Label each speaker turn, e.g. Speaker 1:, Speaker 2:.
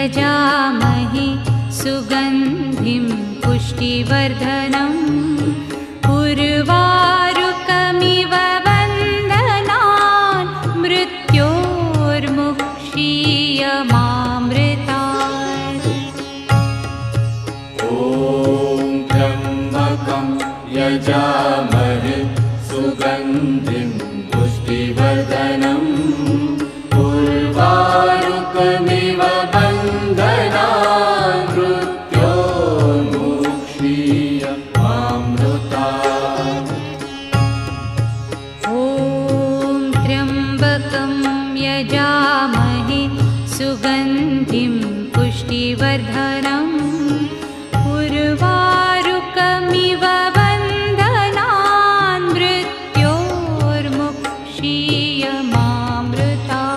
Speaker 1: यजामहे सुगन्धिं पुष्टिवर्धनम् उर्वारुकमिव वन्दनान् मृत्योर्मुक्षीयमामृतात्।
Speaker 2: ॐ त्र्यम्बकं यजामहे सुगन्धिं पुष्टिवर्धनम् उर्वारुकमिव वन्दनान् मृत्योर्मुक्षीयमामृतात्।
Speaker 1: ॐ त्र्यम्बकं यजामहे सुगन्धिं पुष्टिवर्धनम्